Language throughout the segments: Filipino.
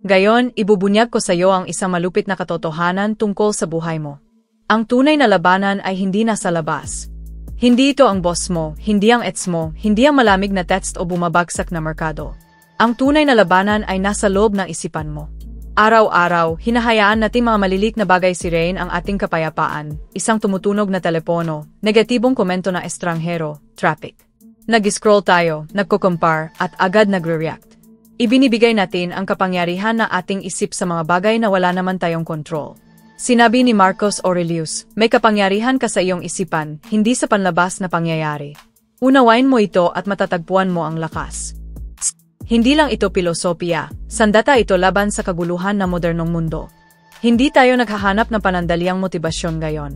Gayon, ibubunyag ko sa iyo ang isang malupit na katotohanan tungkol sa buhay mo. Ang tunay na labanan ay hindi nasa labas. Hindi ito ang boss mo, hindi ang ex mo, hindi ang malamig na text o bumabagsak na merkado. Ang tunay na labanan ay nasa loob ng isipan mo. Araw-araw, hinahayaan natin mga malilit na bagay sirain ang ating kapayapaan, isang tumutunog na telepono, negatibong komento na estranghero, traffic. Nag-scroll tayo, nagko-compare, at agad nagre-react. Ibinibigay natin ang kapangyarihan na ating isip sa mga bagay na wala naman tayong kontrol. Sinabi ni Marcus Aurelius, may kapangyarihan ka sa iyong isipan, hindi sa panlabas na pangyayari. Unawain mo ito at matatagpuan mo ang lakas. Hindi lang ito filosofiya, sandata ito laban sa kaguluhan ng modernong mundo. Hindi tayo naghahanap ng panandaliang motibasyon ngayon.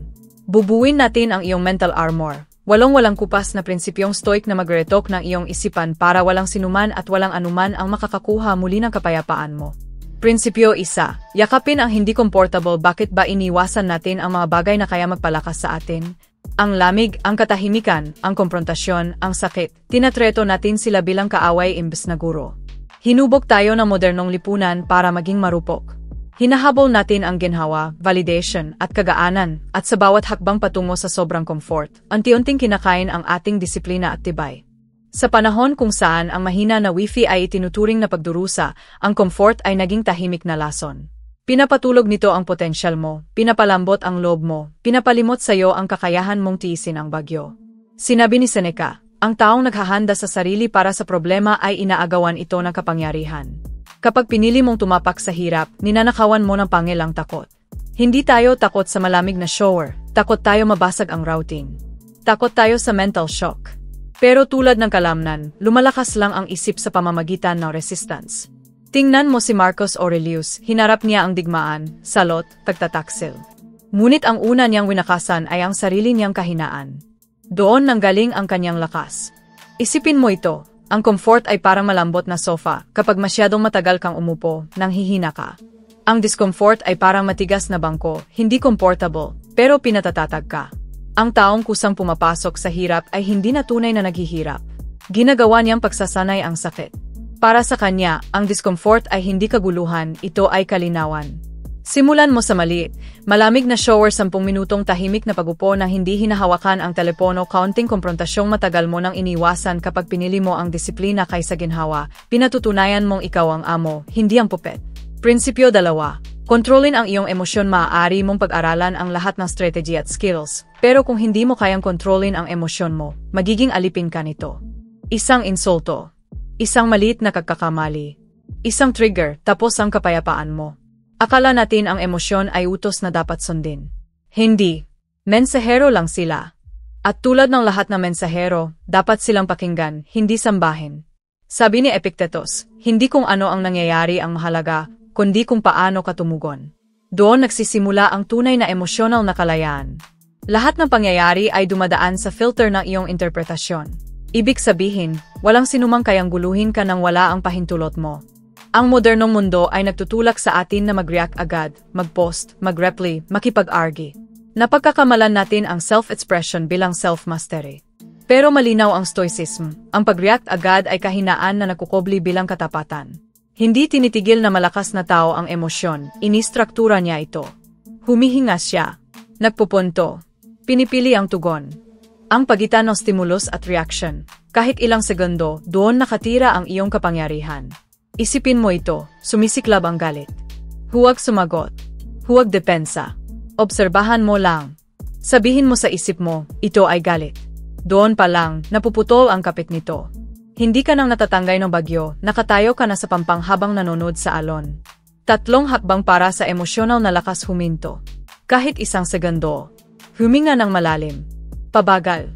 Bubuin natin ang iyong mental armor. Walang kupas na prinsipyong stoic na magretok ng iyong isipan para walang sinuman at walang anuman ang makakakuha muli ng kapayapaan mo. Prinsipyo 1. Yakapin ang hindi comfortable. Bakit ba iniwasan natin ang mga bagay na kaya magpalakas sa atin? Ang lamig, ang katahimikan, ang komprontasyon, ang sakit. Tinatreto natin sila bilang kaaway imbes na guro. Hinubog tayo ng modernong lipunan para maging marupok. Hinahabol natin ang ginhawa, validation, at kagaanan, at sa bawat hakbang patungo sa sobrang comfort, unti-unting kinakain ang ating disiplina at tibay. Sa panahon kung saan ang mahina na wifi ay itinuturing na pagdurusa, ang comfort ay naging tahimik na lason. Pinapatulog nito ang potensyal mo, pinapalambot ang loob mo, pinapalimot sa iyo ang kakayahan mong tiisin ang bagyo. Sinabi ni Seneca, ang taong naghahanda sa sarili para sa problema ay inaagawan ito ng kapangyarihan. Kapag pinili mong tumapak sa hirap, ninanakawan mo ng pangilang takot. Hindi tayo takot sa malamig na shower, takot tayo mabasag ang routing. Takot tayo sa mental shock. Pero tulad ng kalamnan, lumalakas lang ang isip sa pamamagitan ng resistance. Tingnan mo si Marcus Aurelius, hinarap niya ang digmaan, salot, pagtataksil. Ngunit ang una niyang winakasan ay ang sarili niyang kahinaan. Doon nanggaling ang kanyang lakas. Isipin mo ito. Ang comfort ay parang malambot na sofa, kapag masyadong matagal kang umupo, nanghihina ka. Ang discomfort ay parang matigas na bangko, hindi comfortable, pero pinatatatag ka. Ang taong kusang pumapasok sa hirap ay hindi na tunay na naghihirap. Ginagawa niyang pagsasanay ang sakit. Para sa kanya, ang discomfort ay hindi kaguluhan, ito ay kalinawan. Simulan mo sa maliit. Malamig na shower 10 minutong tahimik na pagupo na hindi hinahawakan ang telepono, kaunting komprontasyong matagal mo nang iniwasan kapag pinili mo ang disiplina kaysa ginhawa, pinatutunayan mong ikaw ang amo, hindi ang puppet. Prinsipyo 2. Kontrolin ang iyong emosyon. Maaari mong pag-aralan ang lahat ng strategy at skills, pero kung hindi mo kayang kontrolin ang emosyon mo, magiging alipin ka nito. Isang insulto, isang maliit na kagkakamali, isang trigger, tapos ang kapayapaan mo. Akala natin ang emosyon ay utos na dapat sundin. Hindi. Mensahero lang sila. At tulad ng lahat ng mensahero, dapat silang pakinggan, hindi sambahin. Sabi ni Epictetus, hindi kung ano ang nangyayari ang mahalaga, kundi kung paano ka tumugon. Doon nagsisimula ang tunay na emosyonal na kalayaan. Lahat ng pangyayari ay dumadaan sa filter ng iyong interpretasyon. Ibig sabihin, walang sinumang kayang guluhin ka nang wala ang pahintulot mo. Ang modernong mundo ay nagtutulak sa atin na mag-react agad, mag-post, mag-reply, makipag-argue. Napagkakamalan natin ang self-expression bilang self-mastery. Pero malinaw ang stoicism, ang pag-react agad ay kahinaan na nagkukobli bilang katapatan. Hindi tinitigil na malakas na tao ang emosyon, inistruktura niya ito. Humihinga siya. Nagpupunto. Pinipili ang tugon. Ang pagitan ng stimulus at reaction. Kahit ilang segundo, doon nakatira ang iyong kapangyarihan. Isipin mo ito, sumisiklab ang galit. Huwag sumagot. Huwag depensa. Obserbahan mo lang. Sabihin mo sa isip mo, ito ay galit. Doon pa lang, napuputol ang kapit nito. Hindi ka nang natatanggay ng bagyo, nakatayo ka na sa pampang habang nanonood sa alon. 3 hakbang para sa emosyonal na lakas huminto. Kahit isang segundo. Huminga ng malalim. Pabagal.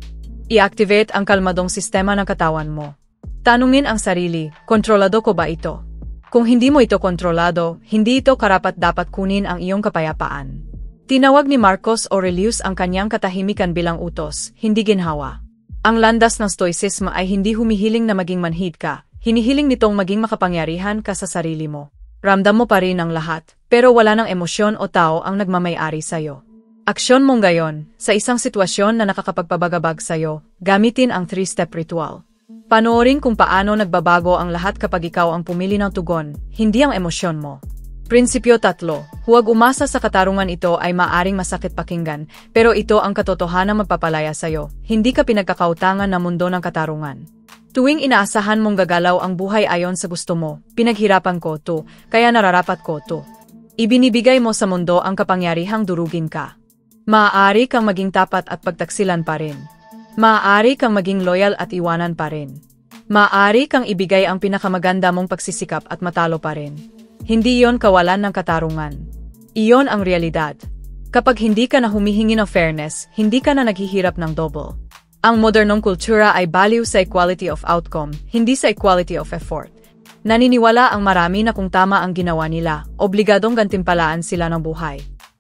I-activate ang kalmadong sistema ng katawan mo. Tanungin ang sarili, kontrolado ko ba ito? Kung hindi mo ito kontrolado, hindi ito karapat-dapat kunin ang iyong kapayapaan. Tinawag ni Marcus Aurelius ang kanyang katahimikan bilang utos, hindi ginhawa. Ang landas ng stoicism ay hindi humihiling na maging manhid ka, hinihiling nitong maging makapangyarihan ka sa sarili mo. Ramdam mo pa rin ang lahat, pero wala ng emosyon o tao ang nagmamay-ari sa'yo. Aksyon mong gayon, sa isang sitwasyon na nakakapagpabagabag sa'yo, gamitin ang 3-step ritual. Panoorin kung paano nagbabago ang lahat kapag ikaw ang pumili ng tugon, hindi ang emosyon mo. Prinsipyo 3. Huwag umasa sa katarungan. Ito ay maaring masakit pakinggan, pero ito ang katotohanan magpapalaya sa'yo. Hindi ka pinagkakautangan ng mundo ng katarungan. Tuwing inaasahan mong gagalaw ang buhay ayon sa gusto mo, pinaghirapan ko to, kaya nararapat ko to. Ibinibigay mo sa mundo ang kapangyarihang durugin ka. Maaari kang maging tapat at pagtaksilan pa rin. Maaari kang maging loyal at iwanan pa rin. Maaari kang ibigay ang pinakamaganda mong pagsisikap at matalo pa rin. Hindi iyon kawalan ng katarungan. Iyon ang realidad. Kapag hindi ka na humihingi ng fairness, hindi ka na naghihirap ng double. Ang modernong kultura ay baliw sa equality of outcome, hindi sa equality of effort. Naniniwala ang marami na kung tama ang ginawa nila, obligadong gantimpalaan sila ng buhay.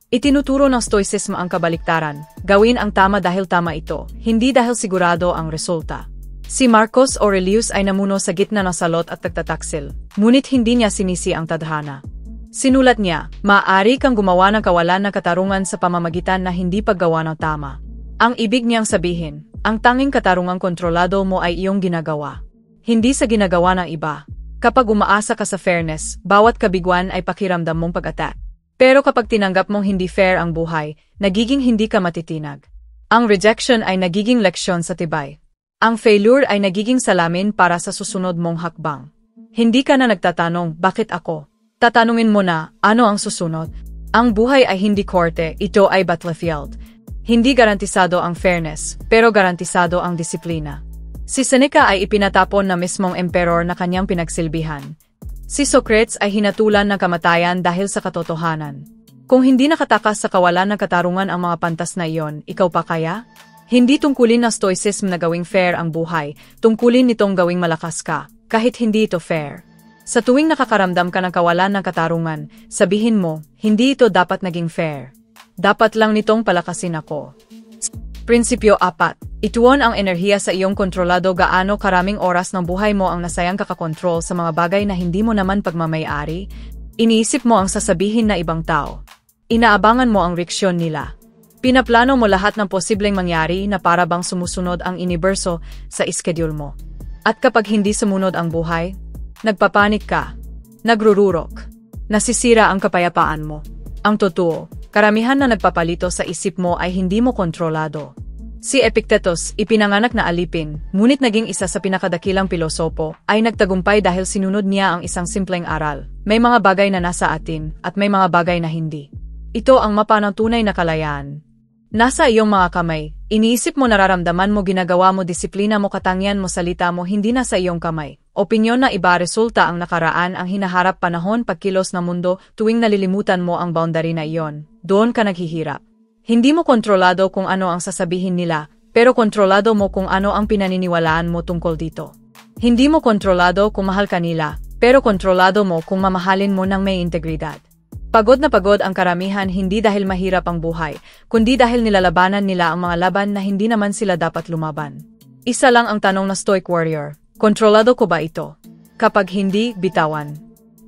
Itinuturo ng Stoicism ang kabaliktaran, gawin ang tama dahil tama ito, hindi dahil sigurado ang resulta. Si Marcus Aurelius ay namuno sa gitna ng salot at pagtataksil, ngunit hindi niya sinisi ang tadhana. Sinulat niya, maaari kang gumawa ng kawalan ng katarungan sa pamamagitan na hindi paggawa ng tama. Ang ibig niyang sabihin, ang tanging katarungang kontrolado mo ay iyong ginagawa, hindi sa ginagawa ng iba. Kapag umaasa ka sa fairness, bawat kabiguan ay pakiramdam mong pag-attack. Pero kapag tinanggap mong hindi fair ang buhay, nagiging hindi ka matitinag. Ang rejection ay nagiging leksyon sa tibay. Ang failure ay nagiging salamin para sa susunod mong hakbang. Hindi ka na nagtatanong, bakit ako? Tatanungin mo na, ano ang susunod? Ang buhay ay hindi korte, ito ay battlefield. Hindi garantisado ang fairness, pero garantisado ang disiplina. Si Seneca ay ipinatapon na mismong emperor na kanyang pinagsilbihan. Si Socrates ay hinatulan ng kamatayan dahil sa katotohanan. Kung hindi nakatakas sa kawalan ng katarungan ang mga pantas na iyon, ikaw pa kaya? Hindi tungkulin ng Stoicism na gawing fair ang buhay, tungkulin nitong gawing malakas ka, kahit hindi ito fair. Sa tuwing nakakaramdam ka ng kawalan ng katarungan, sabihin mo, hindi ito dapat naging fair. Dapat lang nitong palakasin ako. Prinsipyo 4. Ituon ang enerhiya sa iyong kontrolado. Gaano karaming oras ng buhay mo ang nasayang kakakontrol sa mga bagay na hindi mo naman pagmamayari? Iniisip mo ang sasabihin na ibang tao. Inaabangan mo ang reaksyon nila. Pinaplano mo lahat ng posibleng mangyari na para bang sumusunod ang universo sa schedule mo. At kapag hindi sumunod ang buhay, nagpapanik ka, nagrururok, nasisira ang kapayapaan mo. Ang totoo, karamihan na nagpapalito sa isip mo ay hindi mo kontrolado. Si Epictetus, ipinanganak na alipin, ngunit naging isa sa pinakadakilang pilosopo, ay nagtagumpay dahil sinunod niya ang isang simpleng aral. May mga bagay na nasa atin, at may mga bagay na hindi. Ito ang mapa ng tunay na kalayaan. Nasa iyong mga kamay, iniisip mo, nararamdaman mo, ginagawa mo, disiplina mo, katangian mo, salita mo, hindi nasa iyong kamay. Opinyon na iba, resulta ang nakaraan, ang hinaharap, panahon, pagkilos ng mundo. Tuwing nalilimutan mo ang boundary na iyon, doon ka naghihirap. Hindi mo kontrolado kung ano ang sasabihin nila, pero kontrolado mo kung ano ang pinaniniwalaan mo tungkol dito. Hindi mo kontrolado kung mahal ka nila, pero kontrolado mo kung mamahalin mo ng may integridad. Pagod na pagod ang karamihan, hindi dahil mahirap ang buhay, kundi dahil nilalabanan nila ang mga laban na hindi naman sila dapat lumaban. Isa lang ang tanong na Stoic Warrior, kontrolado ko ba ito? Kapag hindi, bitawan.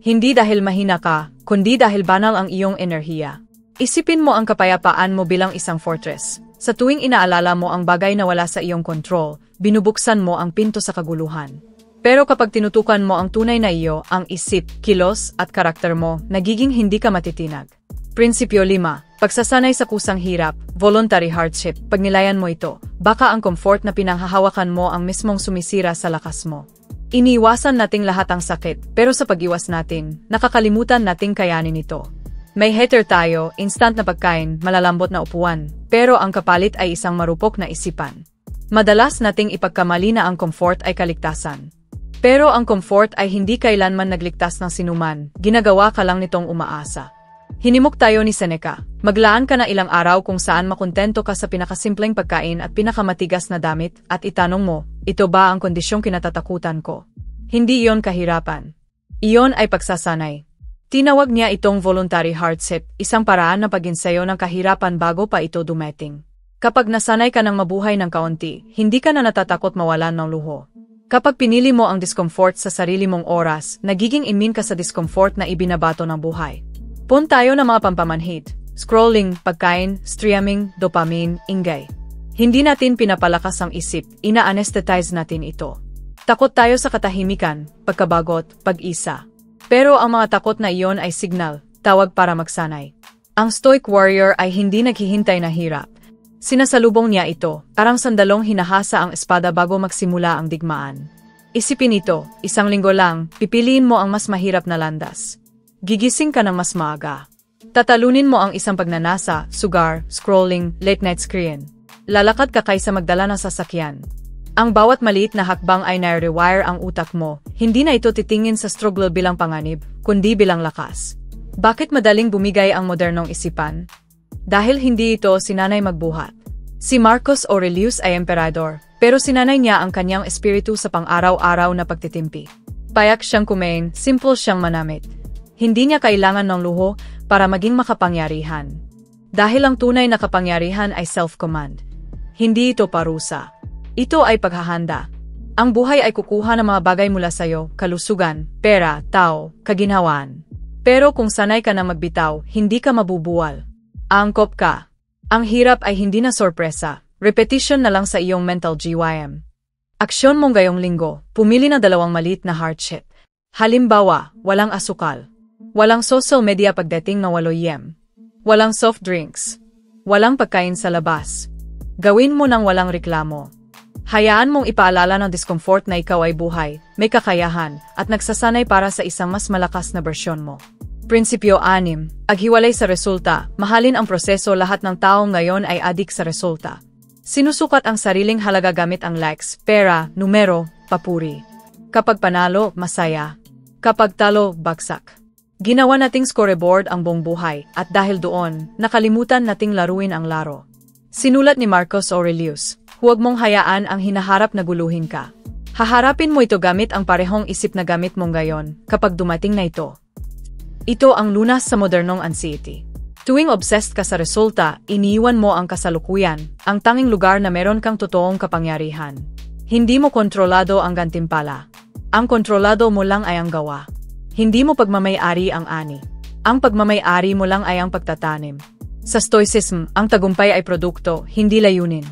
Hindi dahil mahina ka, kundi dahil banal ang iyong enerhiya. Isipin mo ang kapayapaan mo bilang isang fortress. Sa tuwing inaalala mo ang bagay na wala sa iyong control, binubuksan mo ang pinto sa kaguluhan. Pero kapag tinutukan mo ang tunay na iyo, ang isip, kilos, at karakter mo, nagiging hindi ka matitinag. Prinsipyo 5. Pagsasanay sa kusang hirap, voluntary hardship. Pag nilayan mo ito, baka ang comfort na pinanghahawakan mo ang mismong sumisira sa lakas mo. Iniiwasan nating lahat ang sakit, pero sa pag-iwas natin, nakakalimutan nating kayanin ito. May hater tayo, instant na pagkain, malalambot na upuan, pero ang kapalit ay isang marupok na isipan. Madalas nating ipagkamali na ang comfort ay kaligtasan. Pero ang comfort ay hindi kailanman nagligtas ng sinuman, ginagawa ka lang nitong umaasa. Hinimok tayo ni Seneca, maglaan ka na ilang araw kung saan makontento ka sa pinakasimpleng pagkain at pinakamatigas na damit, at itanong mo, ito ba ang kondisyong kinatatakutan ko? Hindi iyon kahirapan. Iyon ay pagsasanay. Tinawag niya itong voluntary hardship, isang paraan na pag-insayo ng kahirapan bago pa ito dumating. Kapag nasanay ka ng mabuhay ng kaunti, hindi ka na natatakot mawalan ng luho. Kapag pinili mo ang discomfort sa sarili mong oras, nagiging immune ka sa discomfort na ibinabato ng buhay. Pun tayo ng mga pampamanhid, scrolling, pagkain, streaming, dopamine, ingay. Hindi natin pinapalakas ang isip, ina-anesthetize natin ito. Takot tayo sa katahimikan, pagkabagot, pag-isa. Pero ang mga takot na iyon ay signal, tawag para magsanay. Ang Stoic Warrior ay hindi naghihintay na hirap. Sinasalubong niya ito, parang sandalong hinahasa ang espada bago magsimula ang digmaan. Isipin ito, 1 linggo lang, pipiliin mo ang mas mahirap na landas. Gigising ka ng mas maaga. Tatalunin mo ang isang pagnanasa, sugar, scrolling, late night screen. Lalakad ka kaysa magdala ng sasakyan. Ang bawat maliit na hakbang ay na-rewire ang utak mo, hindi na ito titingin sa struggle bilang panganib, kundi bilang lakas. Bakit madaling bumigay ang modernong isipan? Dahil hindi ito sinanay magbuhat. Si Marcus Aurelius ay emperador, pero sinanay niya ang kanyang espiritu sa pang-araw-araw na pagtitimpi. Payak siyang kumain, simple siyang manamit. Hindi niya kailangan ng luho para maging makapangyarihan. Dahil ang tunay na kapangyarihan ay self-command. Hindi ito parusa. Ito ay paghahanda. Ang buhay ay kukuha ng mga bagay mula sa'yo, kalusugan, pera, tao, kaginhawaan. Pero kung sanay ka na magbitaw, hindi ka mabubuwal. Angkop ka. Ang hirap ay hindi na sorpresa. Repetition na lang sa iyong mental GYM. Aksyon mong gayong linggo, pumili na 2 maliit na hardship. Halimbawa, walang asukal. Walang social media pagdating na 8 PM. Walang soft drinks. Walang pagkain sa labas. Gawin mo nang walang reklamo. Hayaan mong ipaalala ng discomfort na ikaw ay buhay, may kakayahan, at nagsasanay para sa isang mas malakas na bersyon mo. Prinsipyo 6, aghiwalay sa resulta, mahalin ang proseso. Lahat ng tao ngayon ay adik sa resulta. Sinusukat ang sariling halaga gamit ang likes, pera, numero, papuri. Kapag panalo, masaya. Kapag talo, bagsak. Ginawa nating scoreboard ang buong buhay, at dahil doon, nakalimutan nating laruin ang laro. Sinulat ni Marcus Aurelius, huwag mong hayaan ang hinaharap na guluhin ka. Haharapin mo ito gamit ang parehong isip na gamit mong gayon, kapag dumating na ito. Ito ang lunas sa modernong anxiety. Tuwing obsessed ka sa resulta, iniiwan mo ang kasalukuyan, ang tanging lugar na meron kang totoong kapangyarihan. Hindi mo kontrolado ang gantimpala. Ang kontrolado mo lang ay ang gawa. Hindi mo pagmamay-ari ang ani. Ang pagmamay-ari mo lang ay ang pagtatanim. Sa Stoicism, ang tagumpay ay produkto, hindi layunin.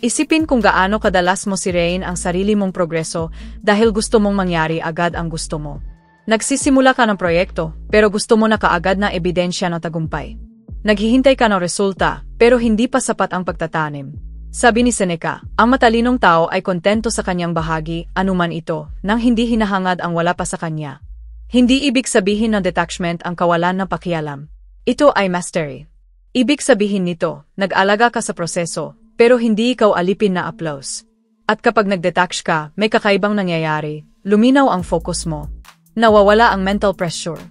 Isipin kung gaano kadalas mo sirain ang sarili mong progreso dahil gusto mong mangyari agad ang gusto mo. Nagsisimula ka ng proyekto, pero gusto mo na kaagad na ebidensya ng tagumpay. Naghihintay ka ng resulta, pero hindi pa sapat ang pagtatanim. Sabi ni Seneca, ang matalinong tao ay kontento sa kanyang bahagi, anuman ito, nang hindi hinahangad ang wala pa sa kanya. Hindi ibig sabihin ng detachment ang kawalan ng pakialam. Ito ay mastery. Ibig sabihin nito, nag-alaga ka sa proseso, pero hindi ikaw alipin na applause. At kapag nag-detach ka, may kakaibang nangyayari, luminaw ang focus mo. Nawawala ang mental pressure.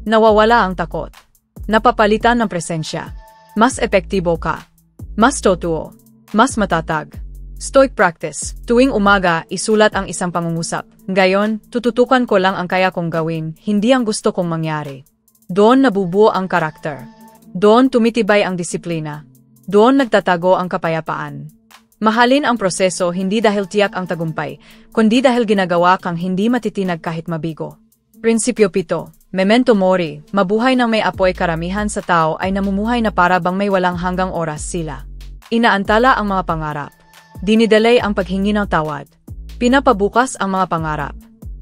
Nawawala ang takot. Napapalitan ng presensya. Mas epektibo ka. Mas totoo. Mas matatag. Stoic practice. Tuwing umaga, isulat ang isang pangungusap. Ngayon, tututukan ko lang ang kaya kong gawin, hindi ang gusto kong mangyari. Doon nabubuo ang karakter. Doon tumitibay ang disiplina. Doon nagtatago ang kapayapaan. Mahalin ang proseso hindi dahil tiyak ang tagumpay, kundi dahil ginagawa kang hindi matitinag kahit mabigo. Prinsipyo 7. Memento mori, mabuhay ng may apoy. Karamihan sa tao ay namumuhay na para bang may walang hanggang oras sila. Inaantala ang mga pangarap. Dinidelay ang paghingi ng tawad. Pinapabukas ang mga pangarap.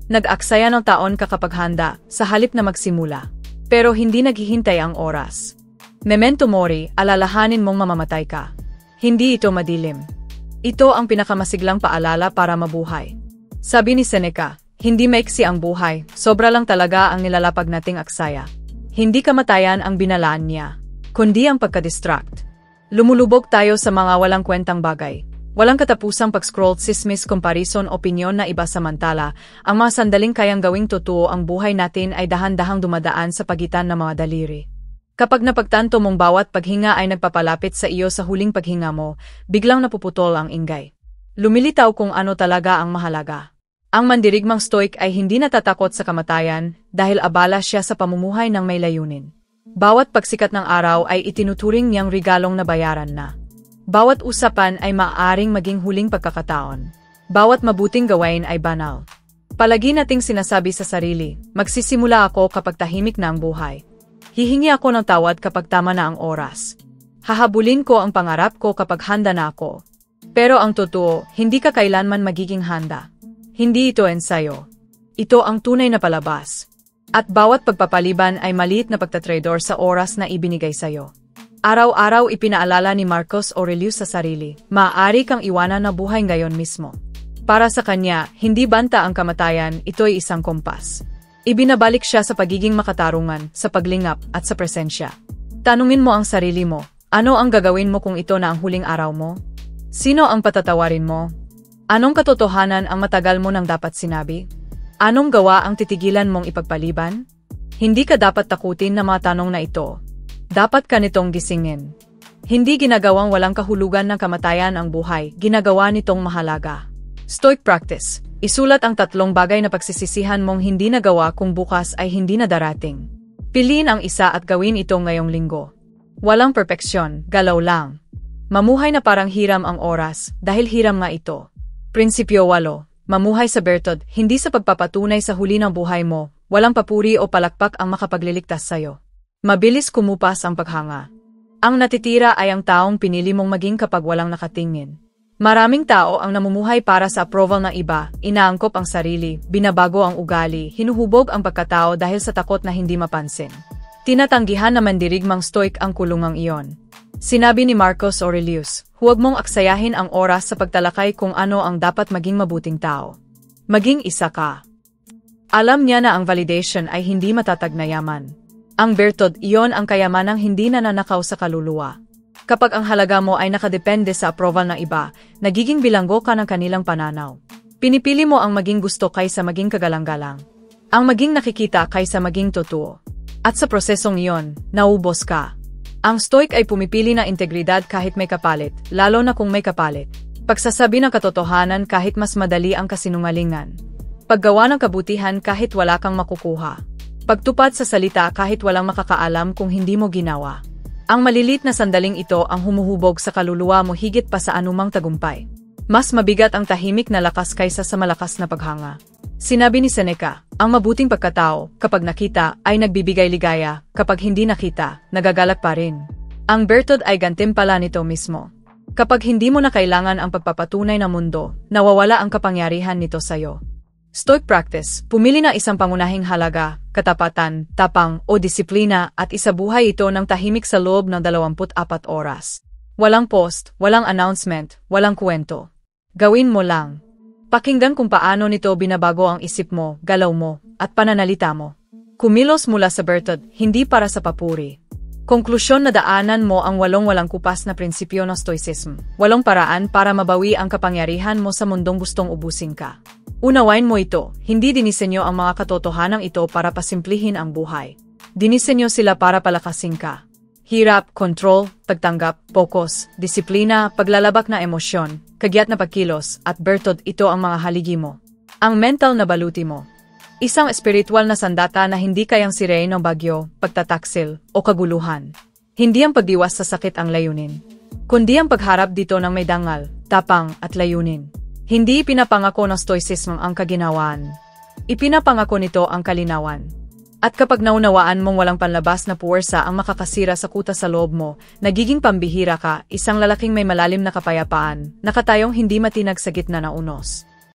Nag-aksaya ng taon kakapaghanda sa halip na magsimula. Pero hindi naghihintay ang oras. Memento mori, alalahanin mong mamamatay ka. Hindi ito madilim. Ito ang pinakamasiglang paalala para mabuhay. Sabi ni Seneca, hindi maiksi ang buhay, sobra lang talaga ang nilalapag nating aksaya. Hindi kamatayan ang binalaan niya, kundi ang pagka-distract. Lumulubog tayo sa mga walang kwentang bagay. Walang katapusang pag-scroll, sismis, comparison, opinyon na iba. Samantala, ang mga sandaling kayang gawing totoo ang buhay natin ay dahan-dahang dumadaan sa pagitan ng mga daliri. Kapag napagtanto mong bawat paghinga ay nagpapalapit sa iyo sa huling paghinga mo, biglang napuputol ang ingay. Lumilitaw kung ano talaga ang mahalaga. Ang mandirigmang Stoic ay hindi natatakot sa kamatayan dahil abala siya sa pamumuhay ng may layunin. Bawat pagsikat ng araw ay itinuturing niyang regalong nabayaran na. Bawat usapan ay maaaring maging huling pagkakataon. Bawat mabuting gawain ay banal. Palagi nating sinasabi sa sarili, magsisimula ako kapag tahimik na ang buhay. Hihingi ako ng tawad kapag tama na ang oras. Hahabulin ko ang pangarap ko kapag handa na ako. Pero ang totoo, hindi ka kailanman magiging handa. Hindi ito ensayo. Ito ang tunay na palabas. At bawat pagpapaliban ay maliit na pagtatrador sa oras na ibinigay sa'yo. Araw-araw ipinaalala ni Marcus Aurelius sa sarili, maaari kang iwanan na buhay ngayon mismo. Para sa kanya, hindi banta ang kamatayan, ito'y isang kompas. Ibinabalik siya sa pagiging makatarungan, sa paglingap, at sa presensya. Tanungin mo ang sarili mo, ano ang gagawin mo kung ito na ang huling araw mo? Sino ang patatawarin mo? Anong katotohanan ang matagal mo nang dapat sinabi? Anong gawa ang titigilan mong ipagpaliban? Hindi ka dapat takutin na mga tanong na ito. Dapat ka nitong gisingin. Hindi ginagawang walang kahulugan ng kamatayan ang buhay, ginagawa nitong mahalaga. Stoic practice. Isulat ang 3 bagay na pagsisisihan mong hindi nagawa kung bukas ay hindi na darating. Piliin ang isa at gawin ito ngayong linggo. Walang perpeksyon, galaw lang. Mamuhay na parang hiram ang oras, dahil hiram nga ito. Prinsipyo 8. Mamuhay sa bertod, hindi sa pagpapatunay sa huli ng buhay mo, walang papuri o palakpak ang makapagliligtas sa'yo. Mabilis kumupas ang paghanga. Ang natitira ay ang taong pinili mong maging kapag walang nakatingin. Maraming tao ang namumuhay para sa approval ng iba, inaangkop ang sarili, binabago ang ugali, hinuhubog ang pagkatao dahil sa takot na hindi mapansin. Tinatanggihan na mandirigmang stoic ang kulungang iyon. Sinabi ni Marcus Aurelius, huwag mong aksayahin ang oras sa pagtalakay kung ano ang dapat maging mabuting tao. Maging isa ka. Alam niya na ang validation ay hindi matatag na yaman. Ang bertod, iyon ang kayamanang hindi nananakaw sa kaluluwa. Kapag ang halaga mo ay nakadepende sa approval ng iba, nagiging bilanggo ka ng kanilang pananaw. Pinipili mo ang maging gusto kaysa maging kagalang-galang. Ang maging nakikita kaysa maging totoo. At sa prosesong iyon, naubos ka. Ang stoic ay pumipili ng integridad kahit may kapalit, lalo na kung may kapalit. Pagsasabi ng katotohanan kahit mas madali ang kasinungalingan. Paggawa ng kabutihan kahit wala kang makukuha. Pagtupad sa salita kahit walang makakaalam kung hindi mo ginawa. Ang malilit na sandaling ito ang humuhubog sa kaluluwa mo higit pa sa anumang tagumpay. Mas mabigat ang tahimik na lakas kaysa sa malakas na paghanga. Sinabi ni Seneca, ang mabuting pagkatao, kapag nakita, ay nagbibigay ligaya, kapag hindi nakita, nagagalak pa rin. Ang bertod ay gantimpala nito mismo. Kapag hindi mo na kailangan ang pagpapatunay ng mundo, nawawala ang kapangyarihan nito sa'yo. Stoic practice, pumili ng isang pangunahing halaga, katapatan, tapang, o disiplina at isabuhay ito ng tahimik sa loob ng 24 oras. Walang post, walang announcement, walang kwento. Gawin mo lang. Pakinggan kung paano nito binabago ang isip mo, galaw mo, at pananalita mo. Kumilos mula sa bertod, hindi para sa papuri. Konklusyon na daanan mo ang 8 walang kupas na prinsipyo ng Stoicism. 8 paraan para mabawi ang kapangyarihan mo sa mundong gustong ubusin ka. Unawain mo ito, hindi dinisenyo ang mga katotohanang ito para pasimplihin ang buhay. Dinisenyo sila para palakasin ka. Hirap, control, pagtanggap, focus, disiplina, paglalabak na emosyon, kagyat na pagkilos, at bertod, ito ang mga haligi mo. Ang mental na baluti mo. Isang espiritual na sandata na hindi kayang sirain ng bagyo, pagtataksil, o kaguluhan. Hindi ang pagdiwas sa sakit ang layunin, kundi ang pagharap dito ng may dangal, tapang, at layunin. Hindi ipinapangako ng Stoicism ang kaginawaan. Ipinapangako nito ang kalinawan. At kapag naunawaan mong walang panlabas na puwersa ang makakasira sa kuta sa loob mo, nagiging pambihira ka, isang lalaking may malalim na kapayapaan, nakatayong hindi matinag sa gitna ng unos.